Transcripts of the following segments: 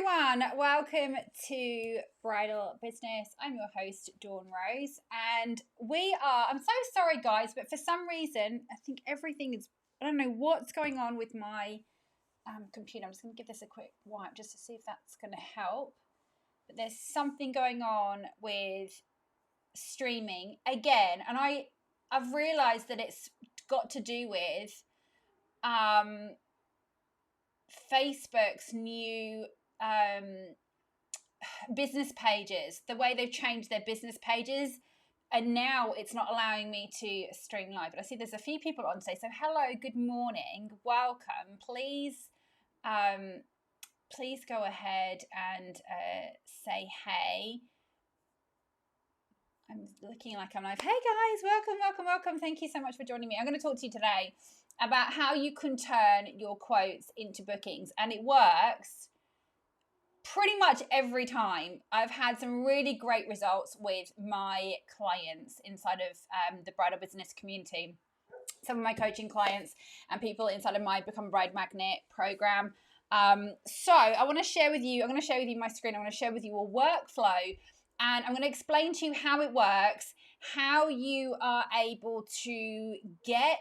everyone, welcome to Bridal Business. I'm your host, Dawn Rose, and I'm so sorry guys, but for some reason, I think everything is, I don't know what's going on with my computer. I'm just going to give this a quick wipe just to see if that's going to help. But there's something going on with streaming again, and I've realised that it's got to do with Facebook's new business pages, the way they've changed their business pages, and now it's not allowing me to stream live. But I see there's a few people on today, so hello, good morning, welcome. Please go ahead and say hey. I'm looking like I'm live. Hey guys, welcome. Thank you so much for joining me. I'm going to talk to you today about how you can turn your quotes into bookings, and it works pretty much every time. I've had some really great results with my clients inside of the bridal business community, some of my coaching clients and people inside of my Become a Bride Magnet program. So I'm going to share with you my screen. I'm going to share with you a workflow, and I'm going to explain to you how it works, how you are able to get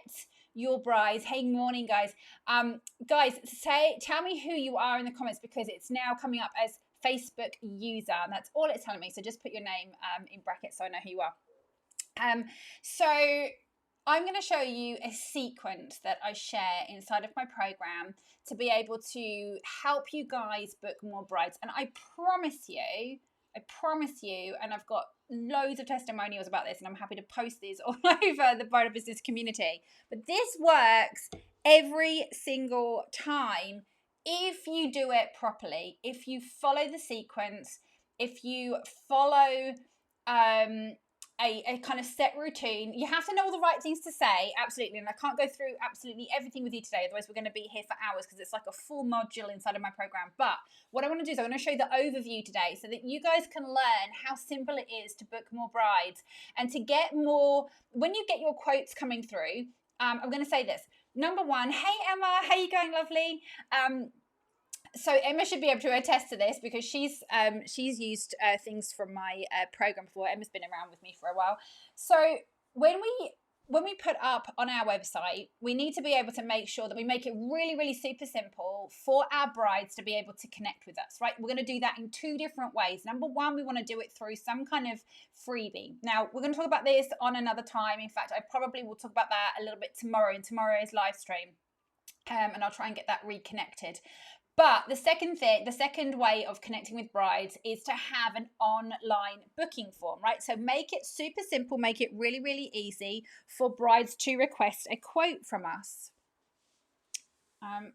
your brides. Hey, morning guys. Guys, tell me who you are in the comments, because it's now coming up as Facebook user, and that's all it's telling me. So just put your name in brackets so I know who you are. So I'm going to show you a sequence that I share inside of my program to be able to help you guys book more brides. And I promise you, and I've got loads of testimonials about this, and I'm happy to post these all over the bridal business community. But this works every single time if you do it properly, if you follow the sequence, if you follow a kind of set routine. You have to know all the right things to say, absolutely, and I can't go through absolutely everything with you today, otherwise we're going to be here for hours, because it's like a full module inside of my program. But what I want to do is I want to show you the overview today so that you guys can learn how simple it is to book more brides and to get more. When you get your quotes coming through, I'm going to say this. Number one, hey Emma, how you going, lovely? So Emma should be able to attest to this, because she's used things from my program before. Emma's been around with me for a while. So when we put up on our website, we need to be able to make sure that we make it really, really super simple for our brides to be able to connect with us, right? We're going to do that in two different ways. Number one, we want to do it through some kind of freebie. Now, we're going to talk about this on another time. In fact, I probably will talk about that a little bit tomorrow in tomorrow's live stream, and I'll try and get that reconnected. But the second way of connecting with brides is to have an online booking form, right? So make it super simple, make it really, really easy for brides to request a quote from us. I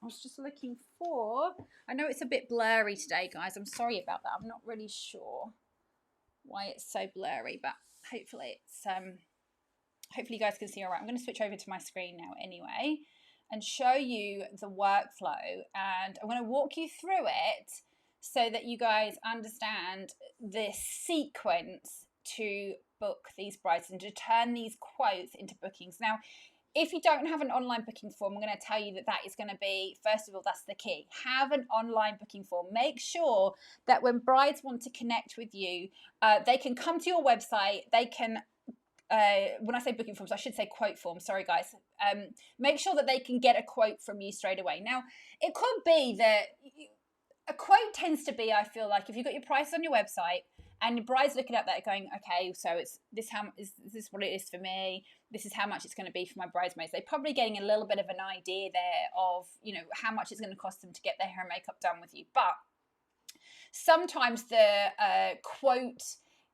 was just looking for, I know it's a bit blurry today, guys. I'm sorry about that. I'm not really sure why it's so blurry, but hopefully hopefully you guys can see all right. I'm going to switch over to my screen now anyway, and show you the workflow, and I'm going to walk you through it so that you guys understand the sequence to book these brides and to turn these quotes into bookings. Now, if you don't have an online booking form, I'm going to tell you that is going to be, first of all, that's the key. Have an online booking form. Make sure that when brides want to connect with you, they can come to your website, they can when I say booking forms, I should say quote forms. Sorry, guys. Make sure that they can get a quote from you straight away. Now, it could be that a quote tends to be, I feel like, if you've got your prices on your website and your bride's looking at that going, okay, so is this what it is for me? This is how much it's going to be for my bridesmaids. They're probably getting a little bit of an idea there of, how much it's going to cost them to get their hair and makeup done with you. But sometimes the quote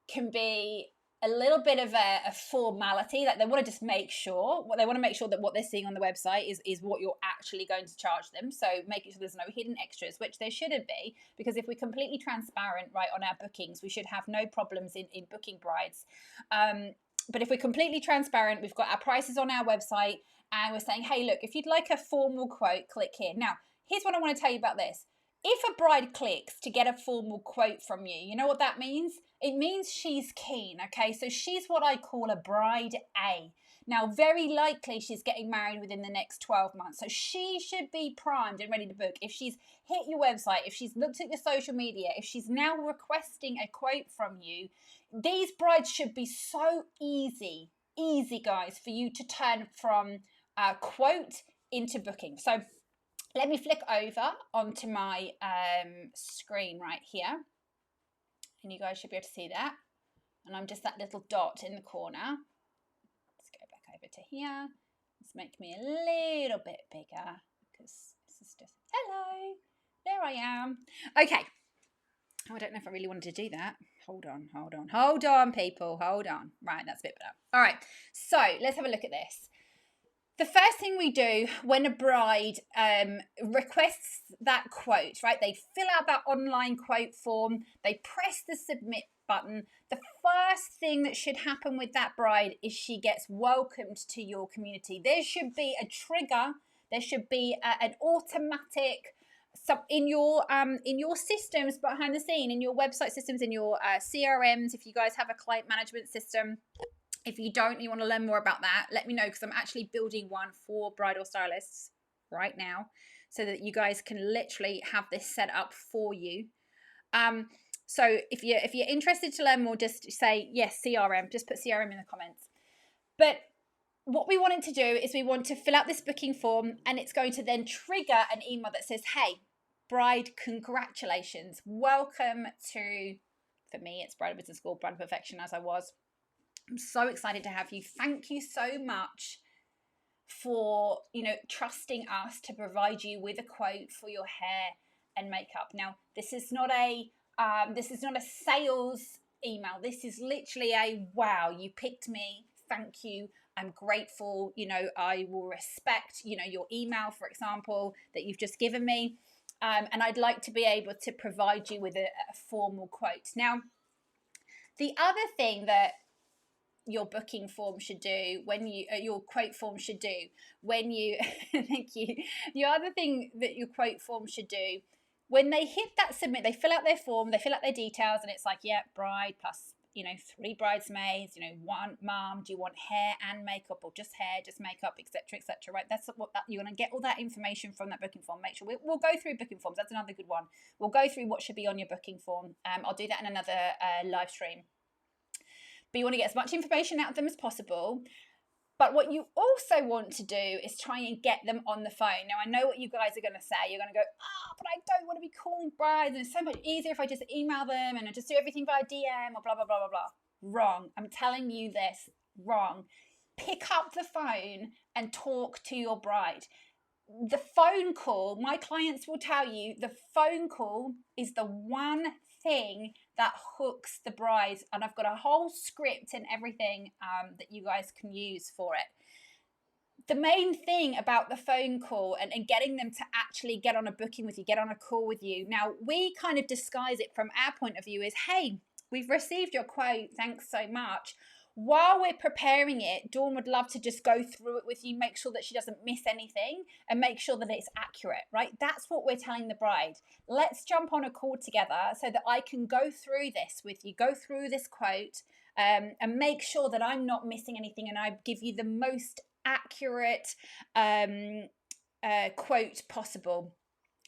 can be a little bit of a formality, like they want to just make sure that what they're seeing on the website is what you're actually going to charge them. So making sure there's no hidden extras, which there shouldn't be, because if we're completely transparent right on our bookings, we should have no problems in booking brides. But if we're completely transparent, we've got our prices on our website and we're saying, hey, look, if you'd like a formal quote, click here. Now, here's what I want to tell you about this. If a bride clicks to get a formal quote from you, you know what that means? It means she's keen, okay? So she's what I call a bride A. Now, very likely she's getting married within the next 12 months. So she should be primed and ready to book. If she's hit your website, if she's looked at your social media, if she's now requesting a quote from you, these brides should be so easy, guys, for you to turn from a quote into booking. So let me flick over onto my screen right here. And you guys should be able to see that. And I'm just that little dot in the corner. Let's go back over to here. Let's make me a little bit bigger because this is just, hello, there I am. Okay. Oh, I don't know if I really wanted to do that. Hold on, people, hold on. Right, that's a bit better. All right, so let's have a look at this. The first thing we do when a bride requests that quote, right, they fill out that online quote form, they press the submit button. The first thing that should happen with that bride is she gets welcomed to your community. There should be a trigger. There should be an automatic in your systems behind the scene, in your website systems, in your CRMs. If you guys have a client management system. If you don't, you want to learn more about that, let me know, because I'm actually building one for bridal stylists right now so that you guys can literally have this set up for you. So if you're interested to learn more, just say, yes, CRM, just put CRM in the comments. But what we want it to do is we want to fill out this booking form, and it's going to then trigger an email that says, hey, bride, congratulations. Welcome to, for me, it's Bridal Business School, Bridal Perfection, as I was. I'm so excited to have you. Thank you so much for, trusting us to provide you with a quote for your hair and makeup. Now, this is not a sales email. This is literally a, wow, you picked me. Thank you. I'm grateful. I will respect, your email, for example, that you've just given me. And I'd like to be able to provide you with a formal quote. Now, the other thing that your booking form should do your quote form should do when you thank you. The other thing that your quote form should do when they hit that submit, they fill out their form, they fill out their details, and it's like, yeah, bride plus 3 bridesmaids, 1 mom, do you want hair and makeup or just hair, just makeup, etc., right? That's what you're going to get all that information from that booking form. Make sure we'll go through booking forms. That's another good one. We'll go through what should be on your booking form. I'll do that in another live stream. But you want to get as much information out of them as possible. But what you also want to do is try and get them on the phone. Now, I know what you guys are going to say. You're going to go, but I don't want to be calling brides, and it's so much easier if I just email them and I just do everything via DM or blah, blah, blah, blah, blah. Wrong. I'm telling you this, wrong. Pick up the phone and talk to your bride. The phone call, my clients will tell you, the phone call is the one thing that hooks the bride, and I've got a whole script and everything that you guys can use for it. The main thing about the phone call and getting them to actually get on a booking with you, get on a call with you. Now, we kind of disguise it from our point of view is, hey, we've received your quote, thanks so much. While we're preparing it, Dawn would love to just go through it with you, make sure that she doesn't miss anything and make sure that it's accurate, right? That's what we're telling the bride. Let's jump on a call together so that I can go through this with you, go through this quote and make sure that I'm not missing anything and I give you the most accurate quote possible.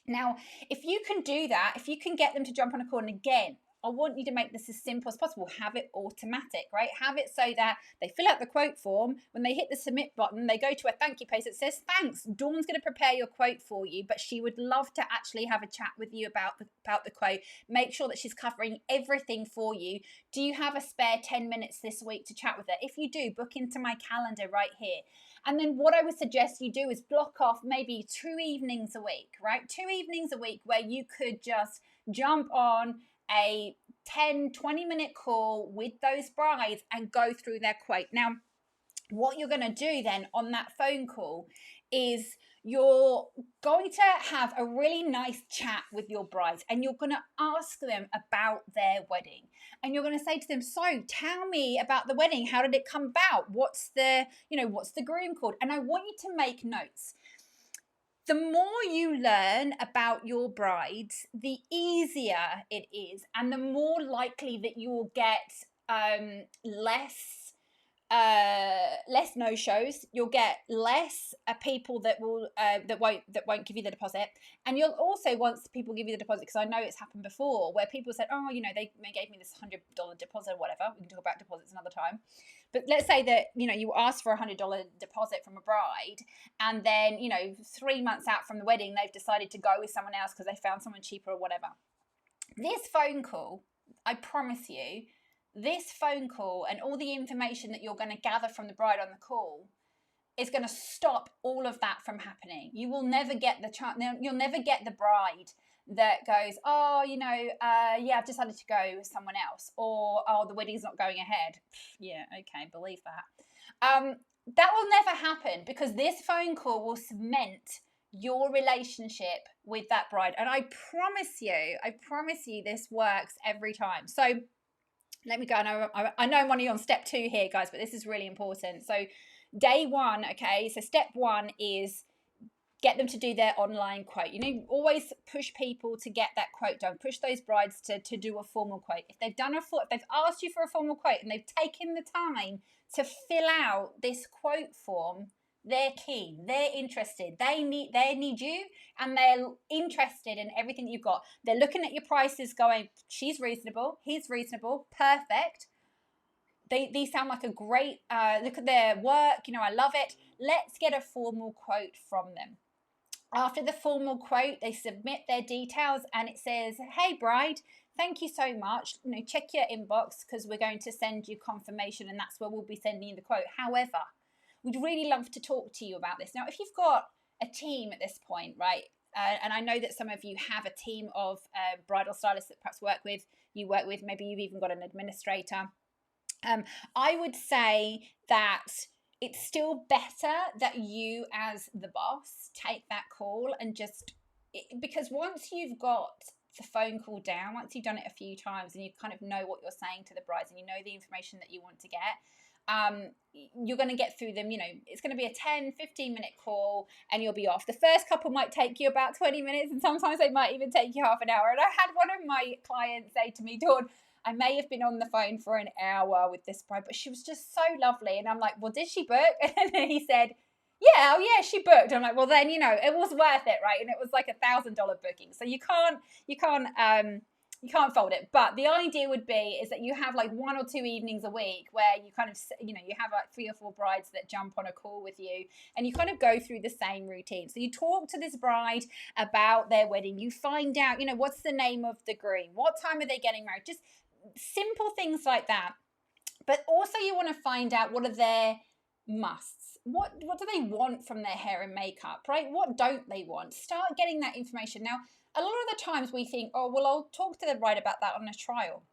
Now, if you can do that, if you can get them to jump on a call, and again, I want you to make this as simple as possible. Have it automatic, right? Have it so that they fill out the quote form. When they hit the submit button, they go to a thank you page that says, thanks, Dawn's going to prepare your quote for you, but she would love to actually have a chat with you about the quote. Make sure that she's covering everything for you. Do you have a spare 10 minutes this week to chat with her? If you do, book into my calendar right here. And then what I would suggest you do is block off maybe 2 evenings a week, right? 2 evenings a week where you could just jump on a 10, 20-minute call with those brides and go through their quote. Now, what you're going to do then on that phone call is you're going to have a really nice chat with your brides and you're going to ask them about their wedding. And you're going to say to them, so tell me about the wedding. How did it come about? What's the groom called? And I want you to make notes. The more you learn about your brides, the easier it is, and the more likely that you will get less less no-shows. You'll get less people that won't give you the deposit, and you'll also, once people give you the deposit, because I know it's happened before where people said, oh, they gave me this $100 deposit or whatever. We can talk about deposits another time. But let's say that you ask for $100 deposit from a bride, and then 3 months out from the wedding they've decided to go with someone else because they found someone cheaper or whatever. This phone call, I promise you, this phone call and all the information that you're going to gather from the bride on the call is going to stop all of that from happening. You will never get the chance. You'll never get the bride that goes, oh, I've decided to go with someone else, or oh, the wedding's not going ahead. Yeah, okay, believe that. That will never happen, because this phone call will cement your relationship with that bride. And I promise you this works every time. So let me go. I know I'm only on step 2 here, guys, but this is really important. So day 1, okay, so step 1 is get them to do their online quote. Always push people to get that quote done. Push those brides to do a formal quote. If they've asked you for a formal quote and they've taken the time to fill out this quote form, they're keen, they're interested, they need you, and they're interested in everything that you've got. They're looking at your prices going, she's reasonable, he's reasonable, perfect. These sound like a great, look at their work, I love it. Let's get a formal quote from them. After the formal quote, they submit their details and it says, hey bride, thank you so much. Check your inbox because we're going to send you confirmation, and that's where we'll be sending you the quote. However, we'd really love to talk to you about this. Now, if you've got a team at this point, right, and I know that some of you have a team of bridal stylists that perhaps you work with, maybe you've even got an administrator. I would say that it's still better that you as the boss take that call, and because once you've got the phone call down, once you've done it a few times and you kind of know what you're saying to the brides and you know the information that you want to get, you're going to get through them. It's going to be a 10-15 minute call and you'll be off. The first couple might take you about 20 minutes and sometimes they might even take you half an hour. And I had one of my clients say to me, Dawn, I may have been on the phone for an hour with this bride, but she was just so lovely. And I'm like, well, did she book? And then he said, yeah, she booked. I'm like, well, then, it was worth it, right? And it was like $1,000 booking. So you can't fold it. But the idea would be is that you have like 1 or 2 evenings a week where you kind of, you have like 3 or 4 brides that jump on a call with you and you kind of go through the same routine. So you talk to this bride about their wedding. You find out, what's the name of the groom? What time are they getting married? Just simple things like that. But also you want to find out what are their musts. What do they want from their hair and makeup, right? What don't they want? Start getting that information. Now, a lot of the times we think, oh, well, I'll talk to the bride about that on a trial.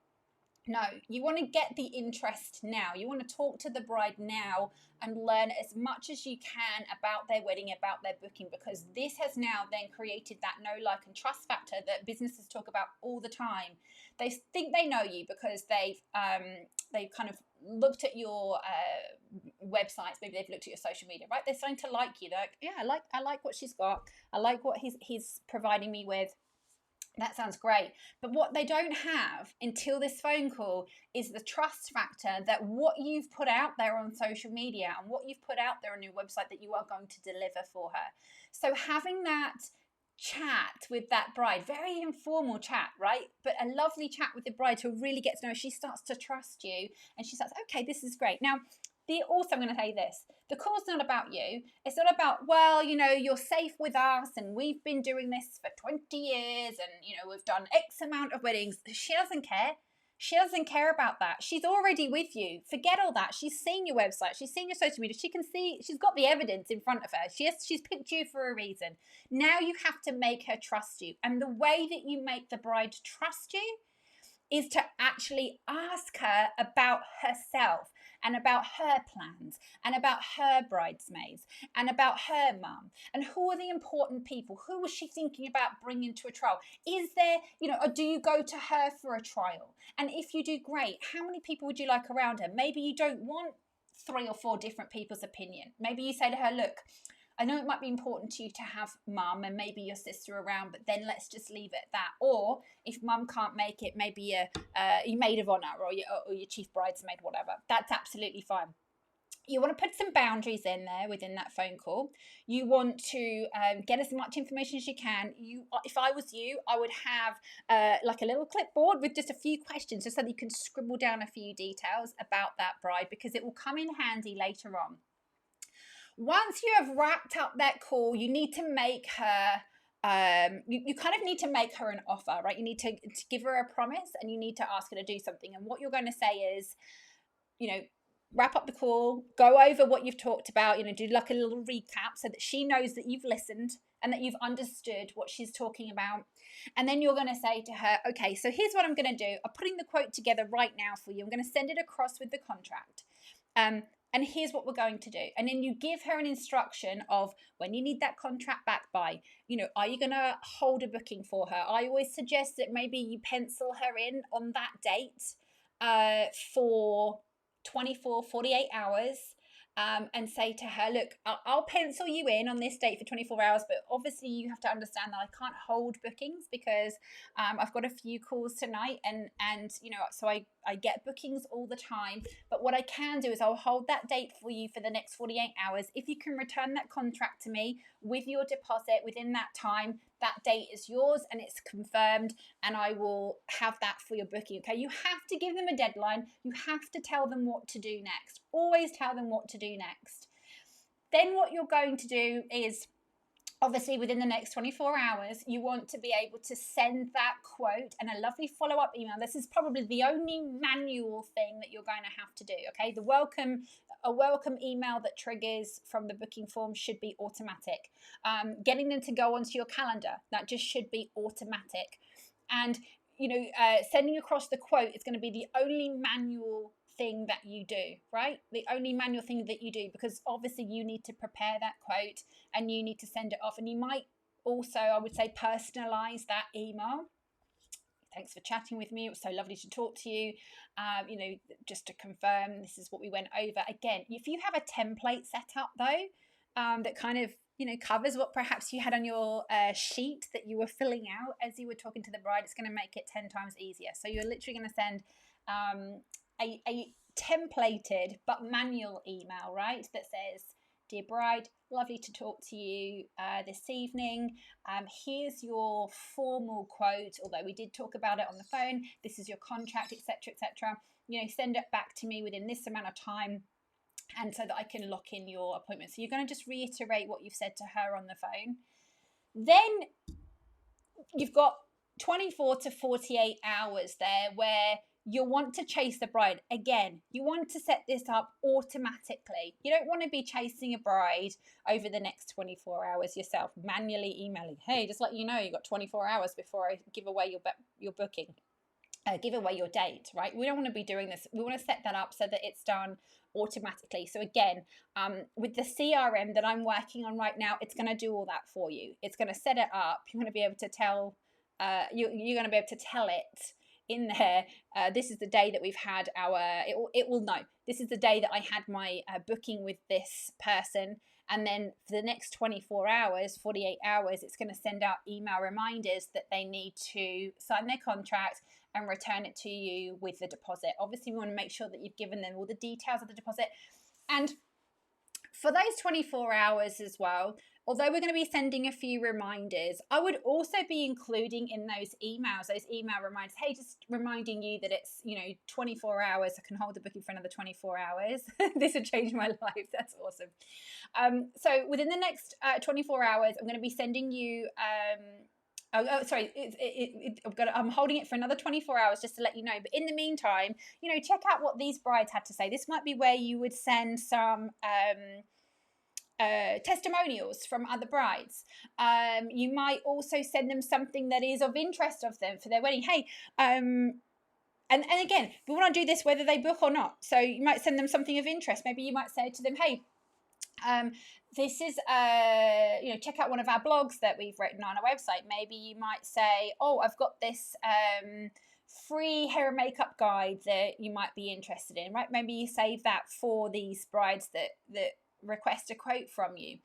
No, you want to get the interest now. You want to talk to the bride now and learn as much as you can about their wedding, about their booking, because this has now then created that know, like, and trust factor that businesses talk about all the time. They think they know you because they've kind of looked at your websites, maybe they've looked at your social media, right? They're starting to like you. They're like, yeah, I like what she's got. I like what he's providing me with. That sounds great. But what they don't have until this phone call is the trust factor that what you've put out there on social media and what you've put out there on your website that you are going to deliver for her. So having that chat with that bride, very informal chat, right? But a lovely chat with the bride who really gets to know her. She starts to trust you and she starts, okay, this is great. Now, also, I'm going to say this. The call's not about you. It's not about, well, you're safe with us and we've been doing this for 20 years and, we've done X amount of weddings. She doesn't care. She doesn't care about that. She's already with you. Forget all that. She's seen your website. She's seen your social media. She can see, she's got the evidence in front of her. She's picked you for a reason. Now you have to make her trust you. And the way that you make the bride trust you is to actually ask her about herself and about her plans and about her bridesmaids and about her mum and who are the important people, who was she thinking about bringing to a trial, is there, or do you go to her for a trial, and if you do, great, how many people would you like around her? Maybe you don't want 3 or 4 different people's opinion. Maybe you say to her, look, I know it might be important to you to have mum and maybe your sister around, but then let's just leave it at that. Or if mum can't make it, maybe your maid of honour or your chief bridesmaid, whatever. That's absolutely fine. You want to put some boundaries in there within that phone call. You want to get as much information as you can. If I was you, I would have like a little clipboard with just a few questions, just so that you can scribble down a few details about that bride, because it will come in handy later on. Once you have wrapped up that call, you need to make her you kind of need to make her an offer, right? You need to give her a promise, and you need to ask her to do something. And what you're going to say is, wrap up the call, go over what you've talked about, do like a little recap so that she knows that you've listened and that you've understood what she's talking about. And then you're going to say to her, okay, so here's what I'm going to do. I'm putting the quote together right now for you. I'm going to send it across with the contract. And here's what we're going to do. And then you give her an instruction of when you need that contract back by. Are you going to hold a booking for her? I always suggest that maybe you pencil her in on that date for 24, 48 hours, and say to her, look, I'll pencil you in on this date for 24 hours, but obviously you have to understand that I can't hold bookings because I've got a few calls tonight, and so I get bookings all the time. But what I can do is I'll hold that date for you for the next 48 hours. If you can return that contract to me with your deposit within that time, that date is yours and it's confirmed, and I will have that for your booking. Okay, you have to give them a deadline. You have to tell them what to do next. Always tell them what to do next. Then what you're going to do is, obviously within the next 24 hours, you want to be able to send that quote and a lovely follow-up email. This is probably the only manual thing that you're going to have to do, okay? A welcome email that triggers from the booking form should be automatic. Getting them to go onto your calendar, that just should be automatic. And, sending across the quote is going to be the only manual thing that you do, right? The only manual thing that you do, because obviously you need to prepare that quote and you need to send it off. And you might also, I would say, personalize that email. Thanks for chatting with me. It was so lovely to talk to you. Just to confirm, this is what we went over. Again, if you have a template set up though, that kind of covers what perhaps you had on your sheet that you were filling out as you were talking to the bride, it's going to make it 10 times easier. So you're literally going to send a templated but manual email, right, that says, dear bride, lovely to talk to you this evening. Here's your formal quote, although we did talk about it on the phone. This is your contract, etc., etc. Send it back to me within this amount of time, and so that I can lock in your appointment. So you're going to just reiterate what you've said to her on the phone. Then you've got 24 to 48 hours there where you'll want to chase the bride. Again, you want to set this up automatically. You don't want to be chasing a bride over the next 24 hours yourself, manually emailing, hey, just let you know, you've got 24 hours before I give away your booking, give away your date, right? We don't want to be doing this. We want to set that up so that it's done automatically. So again, with the CRM that I'm working on right now, it's going to do all that for you. It's going to set it up. You're going to be able to tell, you're going to be able to tell it in there, this is the day that we've had it will know, this is the day that I had my booking with this person. And then for the next 24 hours, 48 hours, it's going to send out email reminders that they need to sign their contract and return it to you with the deposit. Obviously, we want to make sure that you've given them all the details of the deposit. And for those 24 hours as well, although we're going to be sending a few reminders, I would also be including in those email reminders, hey, just reminding you that it's, 24 hours. I can hold the booking for another 24 hours. This would change my life. That's awesome. So within the next 24 hours, I'm going to be sending you, I'm holding it for another 24 hours just to let you know. But in the meantime, check out what these brides had to say. This might be where you would send some testimonials from other brides. You might also send them something that is of interest of them for their wedding. Hey, and again, we want to do this whether they book or not. So you might send them something of interest. Maybe you might say to them, hey, this is, check out one of our blogs that we've written on our website. Maybe you might say, oh, I've got this free hair and makeup guide that you might be interested in, right? Maybe you save that for these brides that request a quote from you.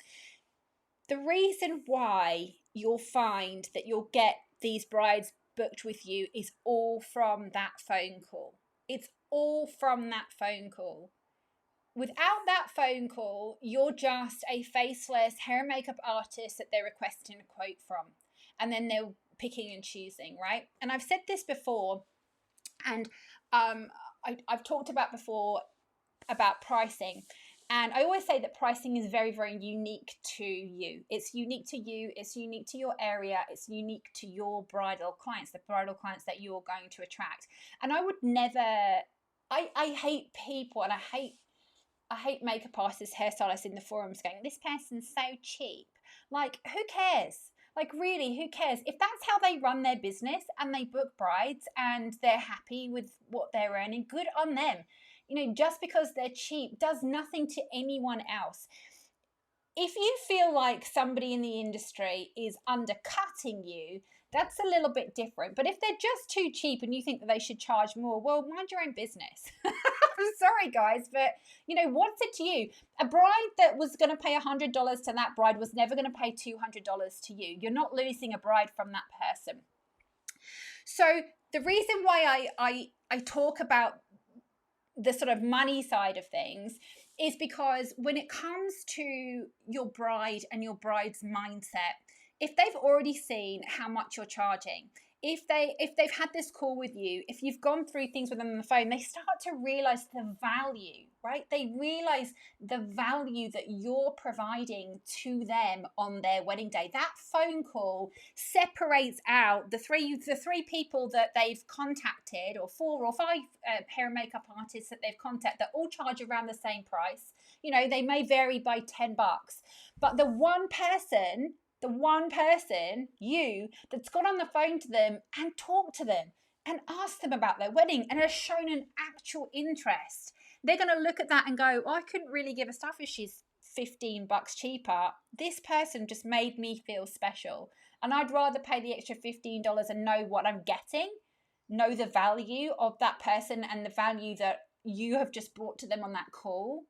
The reason why you'll find that you'll get these brides booked with you is all from that phone call. It's all from that phone call. without that phone call, you're just a faceless hair and makeup artist that they're requesting a quote from. And then they're picking and choosing, right? And I've said this before, and I've talked about before about pricing. And I always say that pricing is very, very unique to you. It's unique to you. It's unique to your area. It's unique to your bridal clients, the bridal clients that you're going to attract. And I would never, I hate people, and I hate makeup artists, hairstylists in the forums going, this person's so cheap. Like, who cares? Like, really, who cares? If that's how they run their business and they book brides and they're happy with what they're earning, good on them. You know, just because they're cheap does nothing to anyone else. If you feel like somebody in the industry is undercutting you, that's a little bit different. But if they're just too cheap and you think that they should charge more, well, mind your own business. I'm sorry, guys, but, you know, what's it to you? A bride that was going to pay $100 to that bride was never going to pay $200 to you. You're not losing a bride from that person. So the reason why I talk about the sort of money side of things is because when it comes to your bride and your bride's mindset, if they've already seen how much you're charging, if they've had this call with you, if you've gone through things with them on the phone, they start to realize the value, right? They realize the value that you're providing to them on their wedding day. That phone call separates out the three people that they've contacted, or 4 or 5 hair and makeup artists that they've contacted, that all charge around the same price. You know, they may vary by $10, but the one person, you, that's got on the phone to them and talked to them and asked them about their wedding and has shown an actual interest, they're going to look at that and go, oh, I couldn't really give a stuff if she's $15 cheaper. This person just made me feel special. And I'd rather pay the extra $15 and know what I'm getting, know the value of that person and the value that you have just brought to them on that call,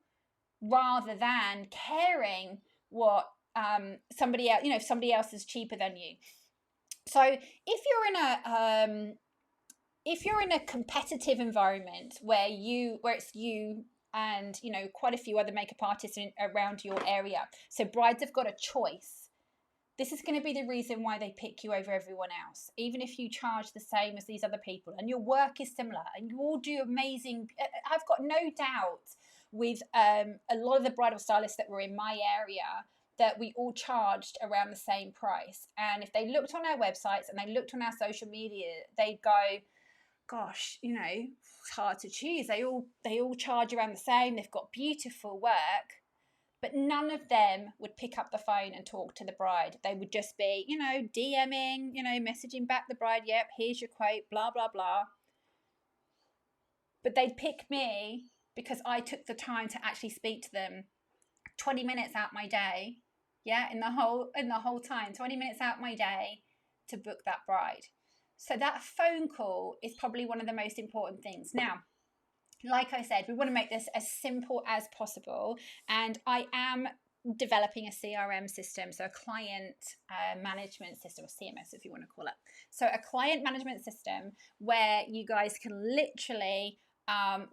rather than caring what somebody else, you know, if somebody else is cheaper than you. So if you're in a competitive environment where it's you and, you know, quite a few other makeup artists around your area, so brides have got a choice, this is going to be the reason why they pick you over everyone else. Even if you charge the same as these other people and your work is similar and you all do amazing, I've got no doubt with a lot of the bridal stylists that were in my area that we all charged around the same price. And if they looked on our websites and they looked on our social media, they'd go, gosh, you know, it's hard to choose. They all charge around the same. They've got beautiful work, but none of them would pick up the phone and talk to the bride. They would just be, you know, DMing, you know, messaging back the bride, yep, here's your quote, blah, blah, blah. But they'd pick me because I took the time to actually speak to them 20 minutes out my day. Yeah, in the whole time, 20 minutes out my day to book that bride. So that phone call is probably one of the most important things. Now, like I said, we want to make this as simple as possible. And I am developing a CRM system, so a client management system, or CMS if you want to call it. So a client management system where you guys can literally,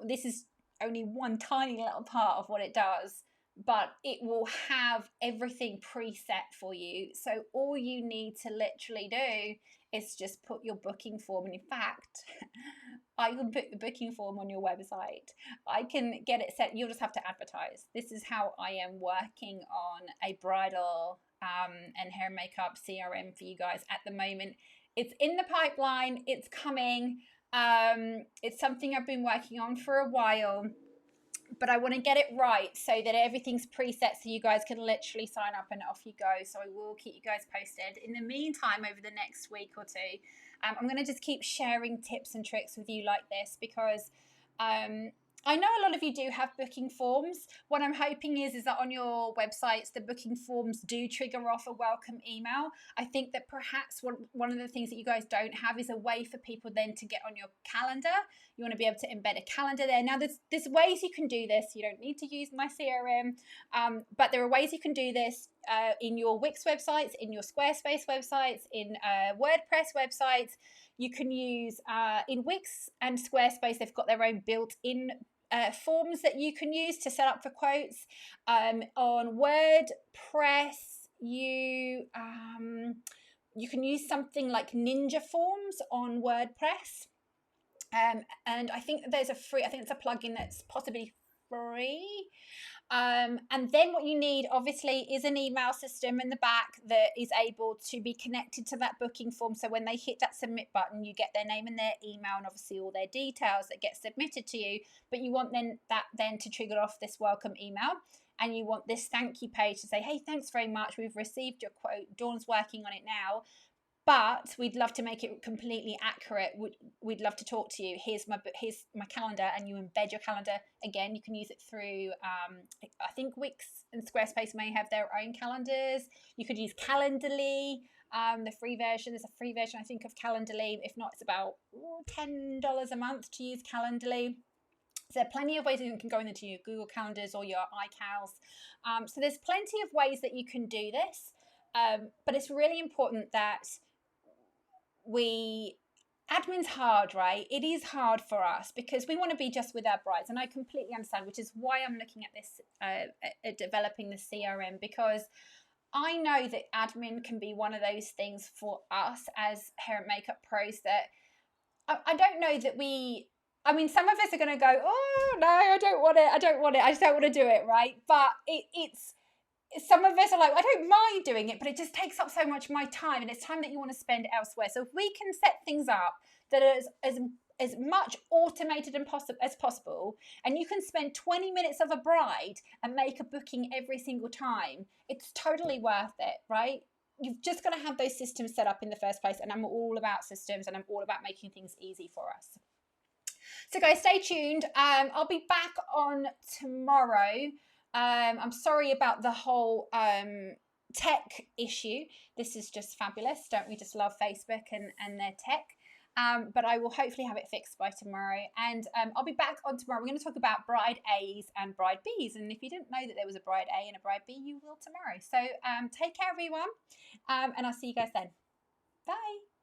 this is only one tiny little part of what it does, but it will have everything preset for you. So all you need to literally do is just put your booking form. And in fact, I can put the booking form on your website. I can get it set. You'll just have to advertise. This is how I am working on a bridal and hair and makeup CRM for you guys at the moment. It's in the pipeline. It's coming. It's something I've been working on for a while, but I want to get it right so that everything's preset so you guys can literally sign up and off you go. So I will keep you guys posted. In the meantime, over the next week or two, I'm going to just keep sharing tips and tricks with you like this because I know a lot of you do have booking forms. What I'm hoping is that on your websites, the booking forms do trigger off a welcome email. I think that perhaps one of the things that you guys don't have is a way for people then to get on your calendar. You want to be able to embed a calendar there. Now, there's ways you can do this. You don't need to use my CRM, but there are ways you can do this in your Wix websites, in your Squarespace websites, in WordPress websites. You can use in Wix and Squarespace, they've got their own built-in forms that you can use to set up for quotes. On WordPress, you can use something like Ninja Forms on WordPress. And I think there's it's a plugin that's possibly free. And then what you need, obviously, is an email system in the back that is able to be connected to that booking form. So when they hit that submit button, you get their name and their email and obviously all their details that get submitted to you. But you want then to trigger off this welcome email. And you want this thank you page to say, hey, thanks very much. We've received your quote. Dawn's working on it now. But we'd love to make it completely accurate. We'd love to talk to you. Here's my calendar, and you embed your calendar. Again, you can use it through, I think Wix and Squarespace may have their own calendars. You could use Calendly, the free version. There's a free version, I think, of Calendly. If not, it's about $10 a month to use Calendly. So there are plenty of ways that you can go into your Google Calendars or your iCals. So there's plenty of ways that you can do this. But it's really important that admin's hard, right? It is hard for us because we want to be just with our brides, and I completely understand, which is why I'm looking at this, at developing the CRM, because I know that admin can be one of those things for us as hair and makeup pros that I don't know that some of us are going to go, oh no, I don't want it, I just don't want to do it, right? But it's some of us are like, I don't mind doing it, but it just takes up so much of my time, and it's time that you want to spend elsewhere. So if we can set things up that are as much automated as possible, and you can spend 20 minutes of a bride and make a booking every single time, it's totally worth it, right? You've just got to have those systems set up in the first place, and I'm all about systems, and I'm all about making things easy for us. So guys, stay tuned. I'll be back on tomorrow. I'm sorry about the whole tech issue. This is just fabulous. Don't we just love Facebook and their tech? But I will hopefully have it fixed by tomorrow. And I'll be back on tomorrow. We're going to talk about bride A's and bride B's. And if you didn't know that there was a bride A and a bride B, you will tomorrow. So take care, everyone. And I'll see you guys then. Bye.